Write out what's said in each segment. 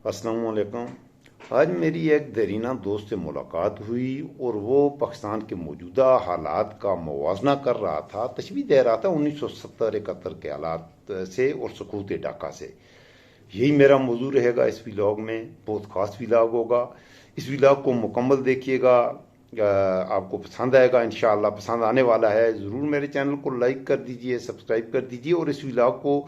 अस्सलाम वालेकुम। आज मेरी एक देरीना दोस्त से मुलाकात हुई और वो पाकिस्तान के मौजूदा हालात का मुवाजना कर रहा था, तशबीह दे रहा था 1970-71 के हालात से और सकूत ढाका से। यही मेरा मौजू रहेगा इस व्लॉग में। बहुत ख़ास व्लॉग होगा। इस व्लॉग को मुकम्मल देखिएगा, आपको पसंद आएगा, इंशाअल्लाह पसंद आने वाला है। ज़रूर मेरे चैनल को लाइक कर दीजिए, सब्सक्राइब कर दीजिए और इस व्लॉग को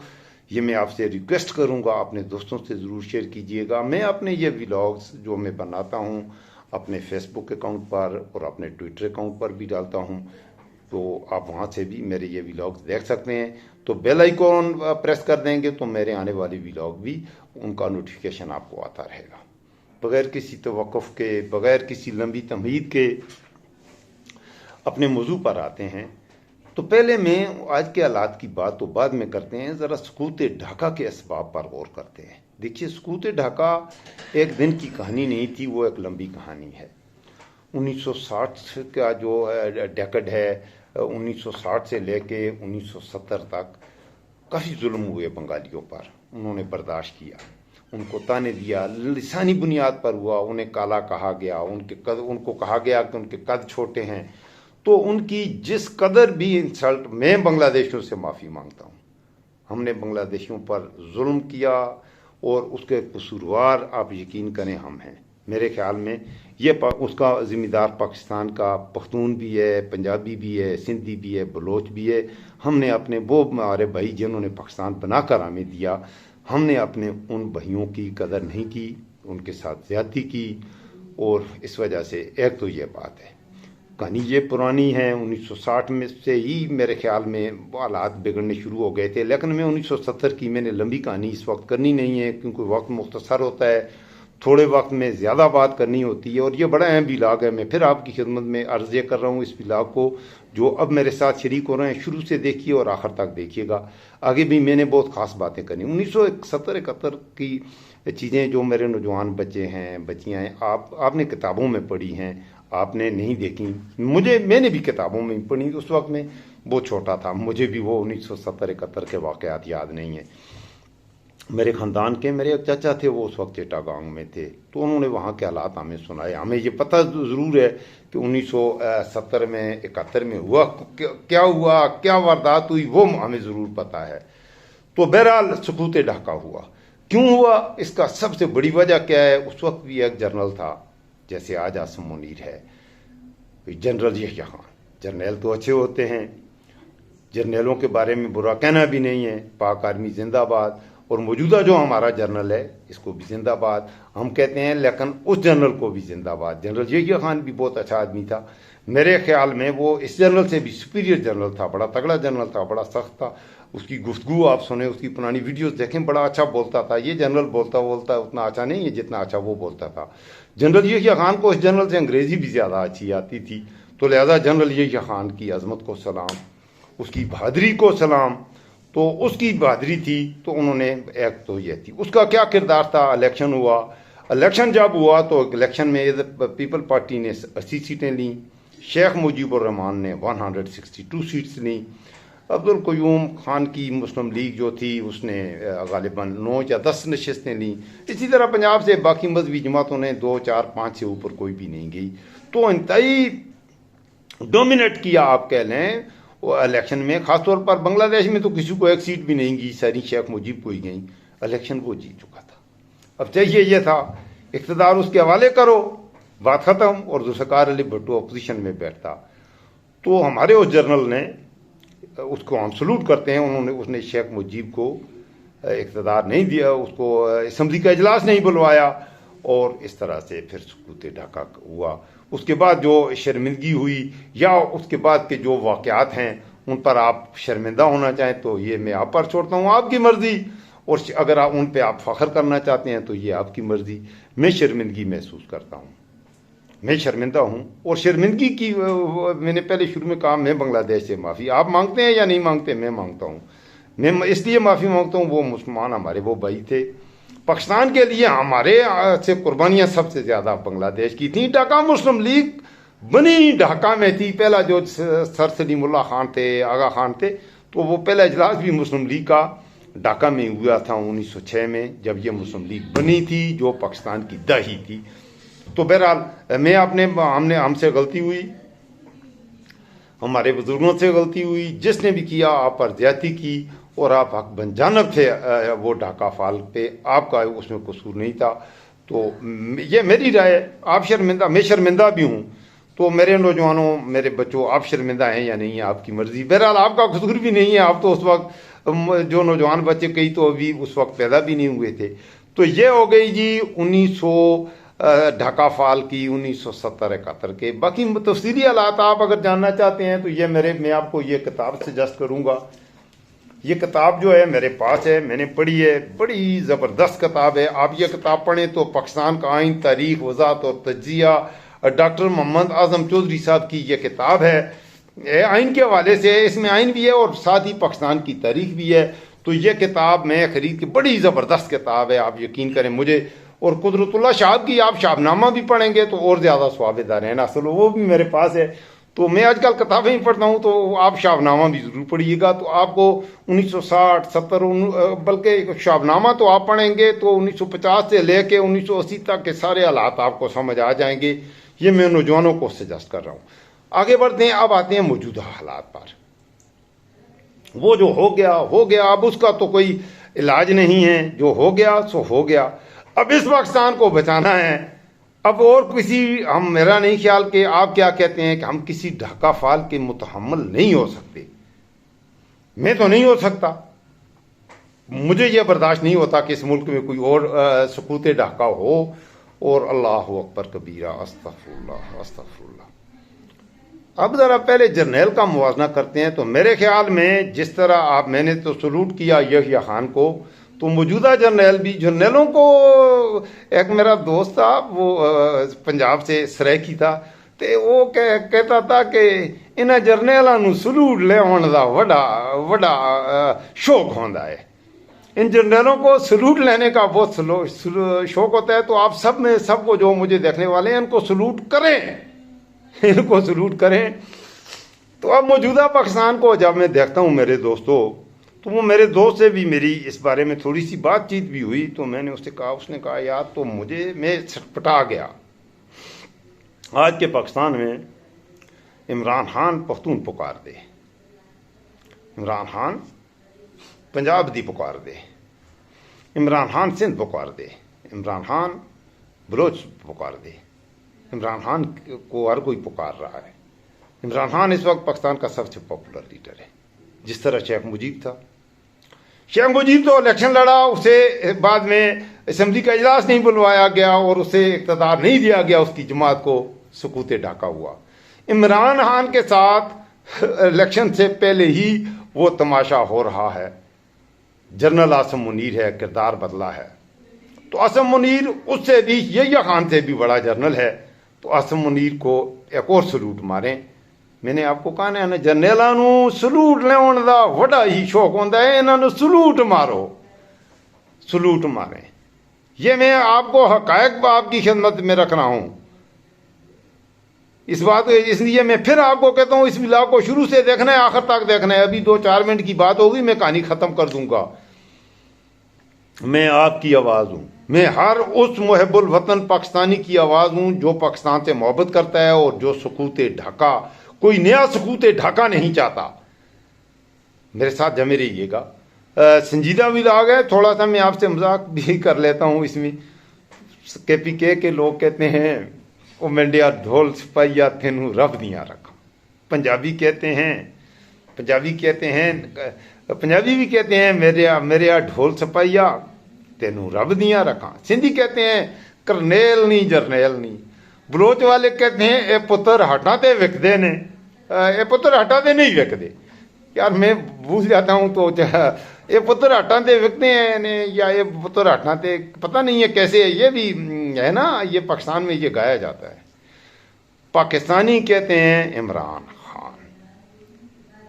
ये मैं आपसे रिक्वेस्ट करूंगा अपने दोस्तों से ज़रूर शेयर कीजिएगा। मैं अपने ये व्लॉग्स जो मैं बनाता हूँ अपने फेसबुक अकाउंट पर और अपने ट्विटर अकाउंट पर भी डालता हूँ, तो आप वहाँ से भी मेरे ये व्लॉग्स देख सकते हैं। तो बेल आइकॉन प्रेस कर देंगे तो मेरे आने वाली व्लॉग भी उनका नोटिफिकेशन आपको आता रहेगा। बगैर किसी तवक्कुफ के, बगैर किसी लंबी तमहीद के अपने मौजू पर आते हैं। तो पहले मैं आज के हालात की बात तो बाद में करते हैं, ज़रा सकूत ढाका के असबाब पर गौर करते हैं। देखिए, सकूत ढाका एक दिन की कहानी नहीं थी, वो एक लंबी कहानी है। 1960 का जो डेकेड है, 1960 से लेके 1970 तक काफ़ी जुल्म हुए बंगालियों पर। उन्होंने बर्दाश्त किया, उनको ताने दिया, लिसानी बुनियाद पर हुआ। उन्हें काला कहा गया, उनको कहा गया कि उनके कद छोटे हैं। तो उनकी जिस कदर भी इंसल्ट, मैं बांग्लादेशियों से माफ़ी मांगता हूँ। हमने बांग्लादेशियों पर जुल्म किया और उसके कसूरवार आप यकीन करें हम हैं। मेरे ख्याल में ये उसका ज़िम्मेदार पाकिस्तान का पख्तून भी है, पंजाबी भी है, सिंधी भी है, बलोच भी है। हमने अपने वो हमारे भाई जिन्होंने पाकिस्तान बनाकर हमें दिया, हमने अपने उन भाइयों की कदर नहीं की, उनके साथ ज़्यादती की। और इस वजह से एक तो ये बात है, कहानी ये पुरानी है। 1960 में से ही मेरे ख्याल में हालात बिगड़ने शुरू हो गए थे। लेकिन मैं 1970 की मैंने लंबी कहानी इस वक्त करनी नहीं है, क्योंकि वक्त मुख्तसर होता है, थोड़े वक्त में ज़्यादा बात करनी होती है। और ये बड़ा अहम व्लॉग है। मैं फिर आपकी खिदमत में अर्ज़ ये कर रहा हूँ, इस व्लॉग को जो अब मेरे साथ शरीक हो रहे हैं शुरू से देखिए और आखिर तक देखिएगा। आगे भी मैंने बहुत ख़ास बातें करनी। 1970-71 की चीज़ें जो मेरे नौजवान बच्चे हैं, बच्चियाँ हैं, आपने किताबों में पढ़ी हैं, आपने नहीं देखी। मैंने भी किताबों में पढ़ी। उस वक्त में बहुत छोटा था, मुझे भी वो 1970-71 के वाक़यात याद नहीं है। मेरे ख़ानदान के मेरे एक चाचा थे, वो उस वक्त चिटागांग में थे, तो उन्होंने वहाँ के हालात हमें सुनाए। हमें ये पता ज़रूर है कि 1970 में 71 में हुआ क्या हुआ, क्या वारदात हुई, वो हमें ज़रूर पता है। तो बहरहाल सकूत ढाका हुआ। क्यों हुआ, इसका सबसे बड़ी वजह क्या है? उस वक्त भी एक जनरल था, जैसे आज आसम मुनीर है, जनरल यहया खान। जर्नल तो अच्छे होते हैं, जर्नलों के बारे में बुरा कहना भी नहीं है। पाक आर्मी जिंदाबाद। और मौजूदा जो हमारा जनरल है, इसको भी जिंदाबाद हम कहते हैं, लेकिन उस जनरल को भी जिंदाबाद। जनरल यहया खान भी बहुत अच्छा आदमी था। मेरे ख्याल में वो इस जनरल से भी सुपीरियर जनरल था, बड़ा तगड़ा जनरल था, बड़ा सख्त था। उसकी गुफ्तगू आप सुने, उसकी पुरानी वीडियोस देखें, बड़ा अच्छा बोलता था। ये जनरल बोलता उतना अच्छा नहीं है जितना अच्छा वो बोलता था। जनरल यहया खान को उस जनरल से अंग्रेज़ी भी ज़्यादा अच्छी आती थी। तो लिहाजा जनरल यहया खान की अजमत को सलाम, उसकी बहादुरी को सलाम। तो उसकी बहादुरी थी, तो उन्होंने एक तो ये थी। उसका क्या किरदार था? इलेक्शन हुआ। इलेक्शन जब हुआ तो इलेक्शन में पीपल पार्टी ने 80 सीटें लीं, शेख मुजीबुर रहमान ने 162 सीट्स लीं। अब्दुल क़य्यूम खान की मुस्लिम लीग जो थी, उसने गालिबन 9 या 10 नशस्तें लीं। इसी तरह पंजाब से बाकी मजहबी जमातों ने 2, 4, 5 से ऊपर कोई भी नहीं गई। तो इंतहाई डोमिनेट किया आप कह लें वो इलेक्शन में। खासतौर पर बांग्लादेश में तो किसी को एक सीट भी नहीं गई, सारी शेख मुजीब को ही गई। इलेक्शन वो जीत चुका था। अब चाहिए ये था इक़्तिदार उसके हवाले करो, बात ख़त्म, और जुल्फ़िकार अली भुट्टो अपोजिशन में बैठता। तो हमारे उस जनरल ने, उसको हम सलूट करते हैं, उसने शेख मुजीब को इक़्तिदार नहीं दिया, उसको असम्बली का इजलास नहीं बुलवाया, और इस तरह से फिर सकूत ढाका हुआ। उसके बाद जो शर्मिंदगी हुई या उसके बाद के जो वाक़यात हैं, उन पर आप शर्मिंदा होना चाहें तो ये मैं आप पर छोड़ता हूँ, आपकी मर्ज़ी। और अगर आप उन पे आप फ़ख्र करना चाहते हैं तो ये आपकी मर्ज़ी। मैं शर्मिंदगी महसूस करता हूँ, मैं शर्मिंदा हूँ। और शर्मिंदगी की मैंने पहले शुरू में कहा, मैं बांग्लादेश से माफ़ी, आप मांगते हैं या नहीं मांगते, मैं मांगता हूँ। मैं इसलिए माफ़ी मांगता हूँ, वो मुसलमान हमारे वो भाई थे। पाकिस्तान के लिए हमारे से कुर्बानियाँ सबसे ज़्यादा बांग्लादेश की थी। ढाका मुस्लिम लीग बनी ढाका में थी। पहला जो सर सलीमुल्लाह खान थे, आगा खान थे, तो वो पहला इजलास भी मुस्लिम लीग का ढाका में हुआ था 1906 में, जब ये मुस्लिम लीग बनी थी जो पाकिस्तान की दही थी। तो बहरहाल हमसे गलती हुई, हमारे बुजुर्गों से गलती हुई, जिसने भी किया आप पर ज्यादती की और आप हक बनजानब थे वो ढाका फाल पे, आपका उसमें कसूर नहीं था। तो ये मेरी राय है। आप शर्मिंदा, मैं शर्मिंदा भी हूँ। तो मेरे नौजवानों, मेरे बच्चों, आप शर्मिंदा हैं या नहीं है आपकी मर्जी। बहरहाल आपका कसूर भी नहीं है, आप तो उस वक्त जो नौजवान बच्चे कई तो अभी उस वक्त पैदा भी नहीं हुए थे। तो ये हो गई जी 1900 ढाका फाल की 1970-71 के। बाकी तफसीली हालात आप अगर जानना चाहते हैं तो ये मैं आपको ये किताब सजेस्ट करूँगा। ये किताब जो है मेरे पास है, मैंने पढ़ी है, बड़ी ज़बरदस्त किताब है। आप ये किताब पढ़ें तो पाकिस्तान का आइन, तारीख, वज़ाहत और तज्जिया, डॉक्टर मोहम्मद आज़म चौधरी साहब की ये किताब है आइन के हवाले से। इसमें आइन भी है और साथ ही पाकिस्तान की तारीख भी है। तो ये किताब मैं खरीद के, बड़ी ज़बरदस्त किताब है, आप यकीन करें मुझे। और कुदरतुल्लाह शाहब की आप शाहनामा भी पढ़ेंगे तो और ज़्यादा स्वाबेदार है ना, असल वो भी मेरे पास है। तो मैं आजकल किताबें ही पढ़ता हूँ, तो आप शाहनामा भी ज़रूर पढ़िएगा। तो आपको 1960, 70, बल्कि शाहनामा तो आप पढ़ेंगे तो 1950 से लेके 1980 तक के सारे हालात आपको समझ आ जाएंगे। ये मैं नौजवानों को सजेस्ट कर रहा हूँ। आगे बढ़ते हैं, अब आते हैं मौजूदा हालात पर। वो जो हो गया, अब उसका तो कोई इलाज नहीं है। जो हो गया सो हो गया। अब इस पाकिस्तान को बचाना है। अब और किसी, मेरा नहीं ख्याल कि आप क्या कहते हैं कि हम किसी ढाका फाल के मुतहम्मल नहीं हो सकते। मैं तो नहीं हो सकता। मुझे यह बर्दाश्त नहीं होता कि इस मुल्क में कोई और सकूत ढाका हो। और अल्लाह अकबर कबीरा, अस्तगफुरुल्लाह अस्तगफुरुल्लाह। अब जरा पहले जर्नैल का मुवाजना करते हैं। तो मेरे ख्याल में जिस तरह मैंने तो सलूट किया यहया खान को, तो मौजूदा जर्नैल भी, जर्नैलों को, एक मेरा दोस्त था वो पंजाब से सरायकी था, तो वो कहता था कि इन्हां जर्नैलों नूं सलूट लेने का बड़ा शौक होता है। इन जर्नैलों को सलूट लेने का बहुत शौक होता है। तो आप सबको जो मुझे देखने वाले हैं इनको सलूट करें, इनको सलूट करें। तो अब मौजूदा पाकिस्तान को जब मैं देखता हूँ मेरे दोस्तों, तो वो मेरे दोस्त से भी मेरी इस बारे में थोड़ी सी बातचीत भी हुई। तो मैंने उससे कहा, उसने कहा यार, तो मैं छटपटा गया। आज के पाकिस्तान में इमरान खान पख्तून पुकार दे, इमरान खान पंजाब दी पुकार दे, इमरान खान सिंध पुकार दे, इमरान खान बलोच पुकार दे। इमरान खान को हर कोई पुकार रहा है। इमरान खान इस वक्त पाकिस्तान का सबसे पॉपुलर लीडर है, जिस तरह शेख मुजीब था। शेख मुजीब तो इलेक्शन लड़ा, उसे बाद में असेंबली का इजलास नहीं बुलवाया गया और उसे इक़्तिदार नहीं दिया गया, उसकी जमात को सकूत ढाका हुआ। इमरान खान के साथ इलेक्शन से पहले ही वो तमाशा हो रहा है। जनरल आसिम मुनीर है, किरदार बदला है। तो आसिम मुनीर उससे भी, यहया खान से भी बड़ा जर्नल है। तो आसिम मुनीर को एक और सलूट मारें। मैंने आपको कहा ना, जर्नैलों नूं सलूट लेने का बड़ा ही शौक होता है। इन्होंने सलूट मारो, सलूट मारें। ये मैं आपको हकायक आपकी खिदमत में रख रहा हूं। इस बात, इसलिए मैं फिर आपको कहता हूं, इस विला को शुरू से देखना है, आखिर तक देखना है। अभी 2-4 मिनट की बात होगी, मैं कहानी खत्म कर दूंगा। मैं आपकी आवाज हूं, मैं हर उस मुहब्बुल वतन पाकिस्तानी की आवाज हूं जो पाकिस्तान से मोहब्बत करता है और जो सकूत ढाका, कोई नया सकूत ढाका नहीं चाहता। मेरे साथ जमे रहिएगा। संजीदा भी लाग है, थोड़ा सा मैं आपसे मजाक भी कर लेता हूं इसमें। KPK के लोग कहते हैं, ओ मंडिया ढोल सिपाहिया तेनू रब दियां रखा। पंजाबी भी कहते हैं मेरे ढोल सिपाहिया तेनू रब दियां रखा। सिंधी कहते हैं करनेल नहीं जरनेल नहीं। बलोच वाले कहते हैं ए पुत्र हटा ते विकदे ने, ए पुत्र हटा ते नहीं विकदे। यार मैं भूल जाता हूँ, तो ये पुत्र हटा ते विकते हैं ने, या ये पुत्र हटा ते, पता नहीं है कैसे है। ये भी है ना, ये पाकिस्तान में ये गाया जाता है। पाकिस्तानी कहते हैं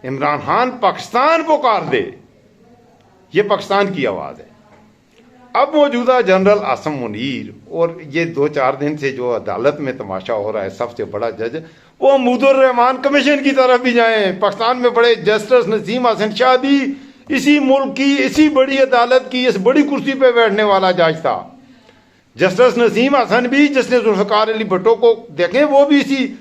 इमरान खान पाकिस्तान पुकार दे, ये पाकिस्तान की आवाज है। अब मौजूदा जनरल आसिम मुनीर और ये 2-4 दिन से जो अदालत में तमाशा हो रहा है, सबसे बड़ा जज वो महमूदुर रहमान कमीशन की तरफ भी जाएं। पाकिस्तान में बड़े जस्टिस नसीम हसन शाह भी इसी मुल्क की, इसी बड़ी अदालत की, इस बड़ी कुर्सी पे बैठने वाला जज था। जस्टिस नसीम हसन भी, जिसने जुल्फकार अली भुट्टो को देखें, वो भी इसी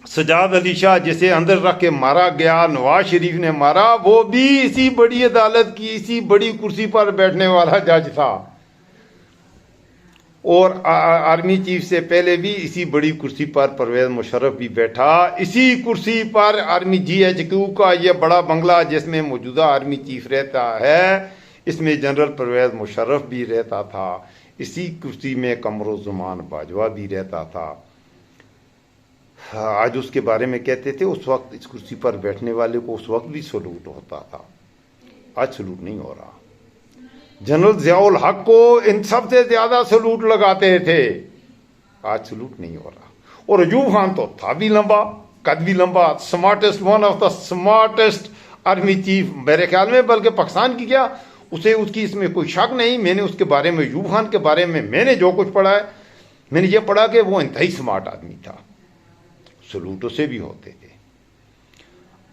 सजाद अली शाह जिसे अंदर रख के मारा गया, नवाज शरीफ ने मारा, वो भी इसी बड़ी अदालत की, इसी बड़ी कुर्सी पर बैठने वाला जज था। और आर्मी चीफ से पहले भी इसी बड़ी कुर्सी पर परवेज मुशर्रफ भी बैठा। इसी कुर्सी पर आर्मी GHQ का यह बड़ा बंगला जिसमें मौजूदा आर्मी चीफ रहता है, इसमें जनरल परवेज मुशर्रफ भी रहता था। इसी कुर्सी में कमरुज़्ज़मान बाजवा भी रहता था। आज उसके बारे में कहते थे उस वक्त इस कुर्सी पर बैठने वाले को उस वक्त भी सलूट होता था, आज सलूट नहीं हो रहा। जनरल ज़ियाउल हक को इन सबसे ज्यादा सलूट लगाते थे, आज सलूट नहीं हो रहा। और अयूब खान तो था भी लंबा, कद भी लंबा, smartest, one of the smartest army chief मेरे ख्याल में, बल्कि पाकिस्तान की क्या, उसे उसकी इसमें कोई शक नहीं। मैंने उसके बारे में, अयूब खान के बारे में मैंने जो कुछ पढ़ा है, मैंने ये पढ़ा कि वो इंतहाई स्मार्ट आदमी था, सलूट उसे भी होते थे।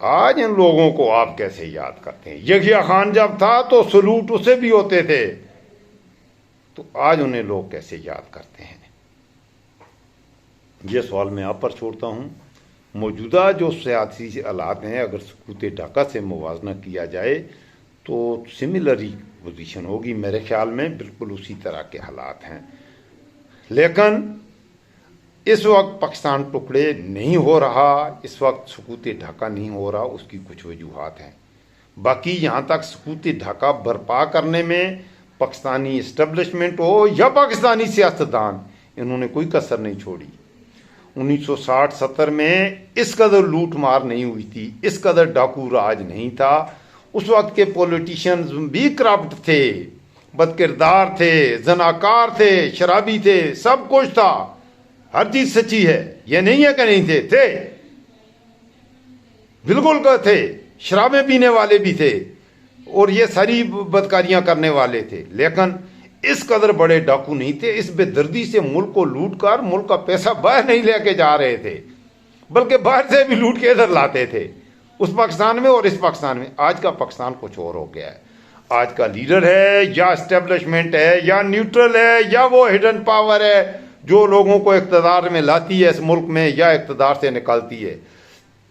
आज इन लोगों को आप कैसे याद करते हैं? यहिया खान जब था तो सलूट उसे भी होते थे, तो आज उन्हें लोग कैसे याद करते हैं? यह सवाल मैं आप पर छोड़ता हूं। मौजूदा जो सियासी हालात हैं, अगर सकूत ढाका से मुवाजना किया जाए तो सिमिलर ही पोजीशन होगी मेरे ख्याल में, बिल्कुल उसी तरह के हालात हैं। लेकिन इस वक्त पाकिस्तान टुकड़े नहीं हो रहा, इस वक्त सकूत ढाका नहीं हो रहा, उसकी कुछ वजूहात हैं। बाकी यहाँ तक सकूत ढाका बर्पा करने में पाकिस्तानी इस्टेब्लिशमेंट हो या पाकिस्तानी सियासतदान, इन्होंने कोई कसर नहीं छोड़ी। 1960-70 में इस कदर लूट मार नहीं हुई थी, इस कदर डाकू राज नहीं था। उस वक्त के पॉलिटिशियंस भी करप्ट थे, बदकिरदार थे, जनाकार थे, शराबी थे, सब कुछ था। हर चीज सच्ची है, यह नहीं है कि नहीं थे बिल्कुल का थे। शराबें पीने वाले भी थे और ये सारी बदकारियां करने वाले थे, लेकिन इस कदर बड़े डाकू नहीं थे। इस बेदर्दी से मुल्क को लूट कर मुल्क का पैसा बाहर नहीं लेके जा रहे थे, बल्कि बाहर से भी लूट के इधर लाते थे, उस पाकिस्तान में और इस पाकिस्तान में। आज का पाकिस्तान कुछ और हो गया है। आज का लीडर है या एस्टेब्लिशमेंट है या न्यूट्रल है या वो हिडन पावर है जो लोगों को इक़्तिदार में लाती है इस मुल्क में या इक़्तिदार से निकालती है।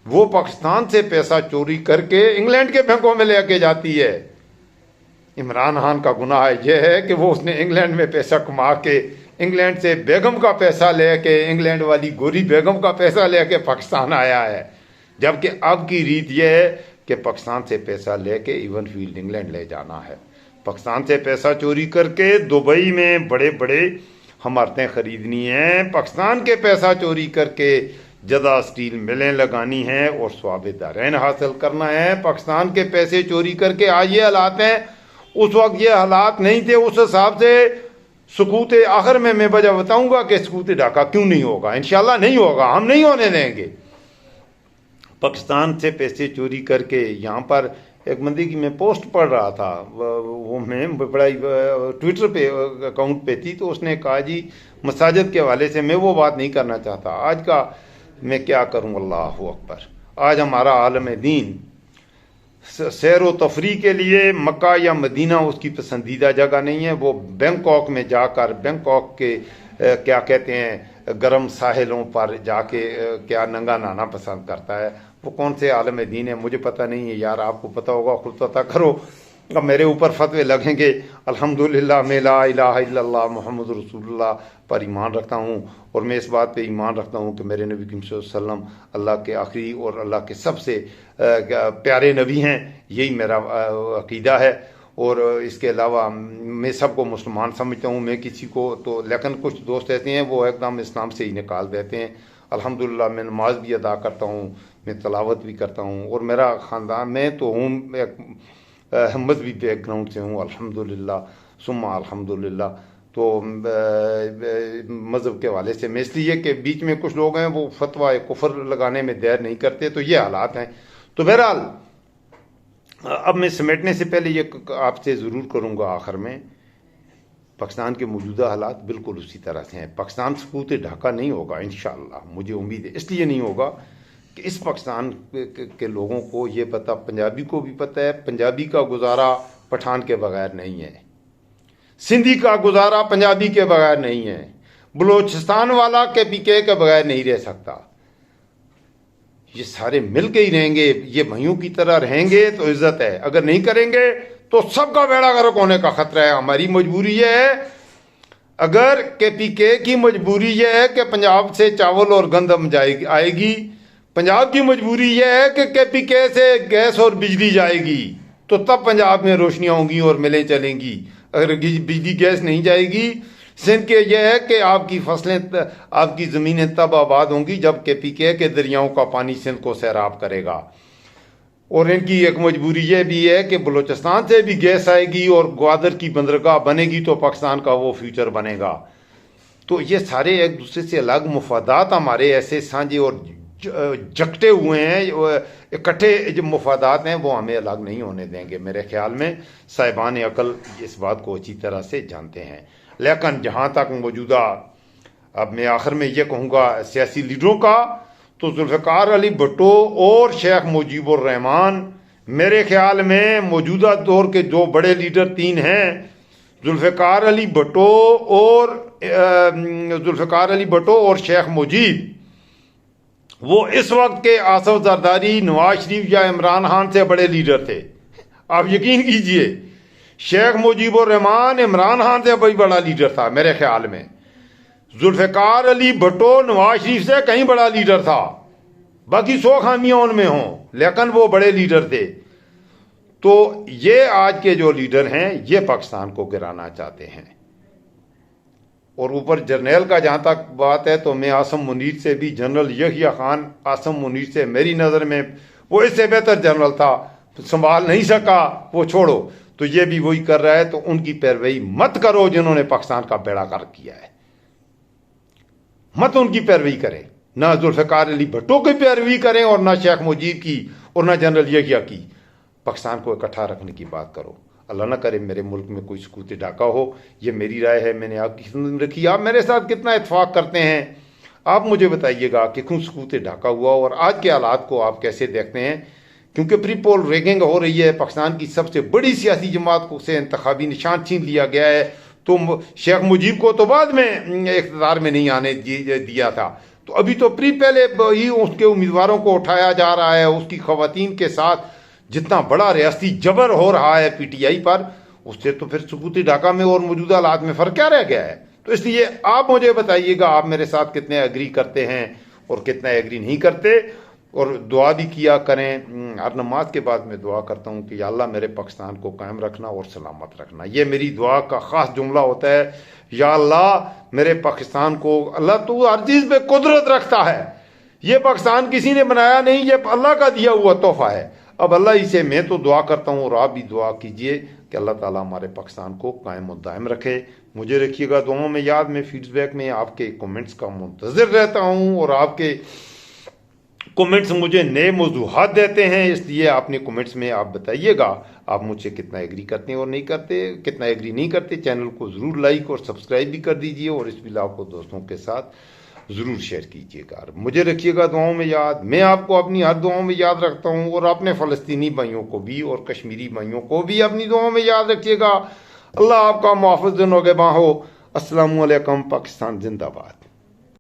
वो पाकिस्तान से पैसा चोरी करके इंग्लैंड के बैंकों में लेके जाती है। इमरान खान का गुनाह यह है कि वो उसने इंग्लैंड में पैसा कमा के, इंग्लैंड से बेगम का पैसा लेके, इंग्लैंड वाली गोरी बेगम का पैसा लेके पाकिस्तान आया है। जबकि अब की रीत यह है कि पाकिस्तान से पैसा लेके इवन फील्ड इंग्लैंड ले जाना है। पाकिस्तान से पैसा चोरी करके दुबई में बड़े बड़े इमारतें खरीदनी हैं, पाकिस्तान के पैसा चोरी करके जदा स्टील मिलें लगानी हैं और स्वाब दारैन हासिल करना है। पाकिस्तान के पैसे चोरी करके आज ये हालात हैं, उस वक्त ये हालात नहीं थे। उस हिसाब से सकूत आखिर में मैं वजह बताऊंगा कि सकूत ढाका क्यों नहीं होगा। इंशाल्लाह नहीं होगा, हम नहीं होने देंगे। पाकिस्तान से पैसे चोरी करके यहाँ पर एक बंदी की मैं पोस्ट पढ़ रहा था, वो मैं बड़ा ट्विटर पे अकाउंट पे थी, तो उसने कहा जी मसाजिद के हवाले से मैं वो बात नहीं करना चाहता। आज का मैं क्या करूं, अल्लाहु अकबर। आज हमारा आलम दीन सैर व तफरी के लिए मक्का या मदीना उसकी पसंदीदा जगह नहीं है। वो बैंकॉक में जाकर, बैंकॉक के क्या कहते हैं गर्म साहिलों पर जाके क्या नंगा नहाना पसंद करता है। वो कौन से आलम दीन है मुझे पता नहीं है यार, आपको पता होगा खुद पता करो। अब मेरे ऊपर फतवे लगेंगे। अल्हम्दुलिल्लाह मैं ला इलाहा इल्लल्लाह मुहम्मद रसूलुल्लाह पर ईमान रखता हूँ, और मैं इस बात पे ईमान रखता हूँ कि मेरे नबी करीम सल्लल्लाहु अलैहि वसल्लम अल्लाह के आखिरी और अल्लाह के सबसे प्यारे नबी हैं। यही मेरा अकीदा है। और इसके अलावा मैं सबको मुसलमान समझता हूँ। मैं किसी को तो, लेकिन कुछ दोस्त ऐसे हैं वो एकदम इस्लाम से ही निकाल देते हैं। अल्हम्दुलिल्लाह मैं नमाज भी अदा करता हूँ, मैं तलावत भी करता हूँ, और मेरा ख़ानदान में तो हूँ एक मजहबी बैकग्राउंड से हूँ अल्हम्दुलिल्लाह सुम्मा अल्हम्दुलिल्लाह। तो मज़हब के हवाले से मैं, इसलिए कि बीच में कुछ लोग हैं वो फतवा कुफर लगाने में देर नहीं करते, तो ये हालात हैं। तो बहरहाल अब मैं समेटने से पहले ये आपसे ज़रूर करूँगा आखिर में, पाकिस्तान के मौजूदा हालात बिल्कुल उसी तरह से हैं। पाकिस्तान सकूत ढाका नहीं होगा इंशाअल्लाह, मुझे उम्मीद है। इसलिए नहीं होगा कि इस पाकिस्तान के लोगों को ये पता, पंजाबी को भी पता है, पंजाबी का गुजारा पठान के बगैर नहीं है, सिंधी का गुजारा पंजाबी के बगैर नहीं है, बलोचिस्तान वाला KPK के बगैर नहीं रह सकता। ये सारे मिल के ही रहेंगे, ये भाइयों की तरह रहेंगे तो इज्जत है, अगर नहीं करेंगे तो सबका बेड़ा गर्क होने का खतरा है। हमारी मजबूरी ये है, अगर KPK की मजबूरी ये है कि पंजाब से चावल और गंदम आएगी, पंजाब की मजबूरी ये है कि KPK से गैस और बिजली जाएगी, तो तब पंजाब में रोशनियां होंगी और मिलें चलेंगी। अगर बिजली गैस नहीं जाएगी, सिंध के यह है कि आपकी फसलें, आपकी ज़मीनें तब आबाद होंगी जब KPK के दरियाओं का पानी सिंध को सैराब करेगा। और इनकी एक मजबूरी यह भी है कि बलूचिस्तान से भी गैस आएगी और ग्वादर की बंदरगाह बनेगी तो पाकिस्तान का वो फ्यूचर बनेगा। तो ये सारे एक दूसरे से अलग मुफादात हमारे ऐसे साझे और जकटे हुए हैं, इकट्ठे जो मुफादात हैं वो हमें अलग नहीं होने देंगे। मेरे ख्याल में साहिबान अकल इस बात को अच्छी तरह से जानते हैं। लेकिन जहाँ तक मौजूदा, अब मैं आखिर में ये कहूँगा सियासी लीडरों का, तो जुल्फ़िकार अली भुट्टो और शेख मुजीबुर रहमान मेरे ख्याल में मौजूदा दौर के जो बड़े लीडर तीन हैं, जुल्फ़िकार अली भुट्टो और शेख मुजीब, वो इस वक्त के आसफ जरदारी, नवाज शरीफ या इमरान खान से बड़े लीडर थे। आप यकीन कीजिए, शेख मुजीबुर रहमान इमरान खान से बड़ी बड़ा लीडर था मेरे ख्याल में। जुल्फ़िकार अली भुट्टो नवाज शरीफ से कहीं बड़ा लीडर था, बाकी 100 खामियां उनमें हों, लेकिन वो बड़े लीडर थे। तो ये आज के जो लीडर हैं ये पाकिस्तान को गिराना चाहते हैं। और ऊपर जर्नैल का जहां तक बात है, तो मैं आसम मुनीर से भी, जनरल यहिया खान आसम मुनीर से मेरी नज़र में वो इससे बेहतर जनरल था, संभाल नहीं सका, वो छोड़ो। तो ये भी वही कर रहा है, तो उनकी पैरवी मत करो जिन्होंने पाकिस्तान का बेड़ा गर्क किया है, मत उनकी पैरवी करें। ना जुल्फ़िकार अली भुट्टो की पैरवी करें और ना शेख मुजीब की और ना जनरल यहिया की। पाकिस्तान को इकट्ठा रखने की बात करो। अल्लाह ना करे मेरे मुल्क में कोई सकूत डाका हो। ये मेरी राय है, मैंने आपकी खिदमत में रखी। आप मेरे साथ कितना इत्तेफाक करते हैं, आप मुझे बताइएगा कि क्यों सकूत डाका हुआ और आज के हालात को आप कैसे देखते हैं। क्योंकि प्री पोल रैगिंग हो रही है, पाकिस्तान की सबसे बड़ी सियासी जमात को से इंतखाबी निशान छीन लिया गया है। तो शेख मुजीब को तो बाद में इख्तियार में नहीं आने दिया था, तो अभी तो पहले ही उसके उम्मीदवारों को उठाया जा रहा है। उसकी खवातीन के साथ जितना बड़ा रियासती जबर हो रहा है PTI पर, उससे तो फिर सकूती ढाका में और मौजूदा हालात में फ़र्क क्या रह गया है। तो इसलिए आप मुझे बताइएगा, आप मेरे साथ कितने एग्री करते हैं और कितना एग्री नहीं करते। और दुआ भी किया करें। हर नमाज के बाद मैं दुआ करता हूँ कि या अल्लाह मेरे पाकिस्तान को कायम रखना और सलामत रखना। ये मेरी दुआ का ख़ास जुमला होता है, या अल्लाह मेरे पाकिस्तान को, अल्लाह तू हर चीज़ पे कुदरत रखता है, ये पाकिस्तान किसी ने बनाया नहीं, ये अल्लाह का दिया हुआ तोहफा है। अब अल्लाह ही से मैं तो दुआ करता हूँ और आप भी दुआ कीजिए कि अल्लाह ताला हमारे पाकिस्तान को कायम और दायम रखे। मुझे रखिएगा दुआओं में याद। में फीडबैक में आपके कमेंट्स का मुंतज़िर रहता हूँ और आपके कमेंट्स मुझे नए मौज़ूआत देते हैं, इसलिए आपने कमेंट्स में आप बताइएगा आप मुझसे कितना एग्री करते हैं और नहीं करते, कितना एग्री नहीं करते। चैनल को ज़रूर लाइक और सब्सक्राइब भी कर दीजिए और इस वीडियो को दोस्तों के साथ ज़रूर शेयर कीजिएगा। मुझे रखिएगा दुआओं में याद। मैं आपको अपनी हर दुआओं में याद रखता हूँ और अपने फ़लस्तीनी भाइयों को भी और कश्मीरी भाइयों को भी अपनी दुआओं में याद रखिएगा। अल्लाह आपका मुहफ़्फ़िज़ नगहबान हो। अस्सलामु अलैकुम। पाकिस्तान जिंदाबाद।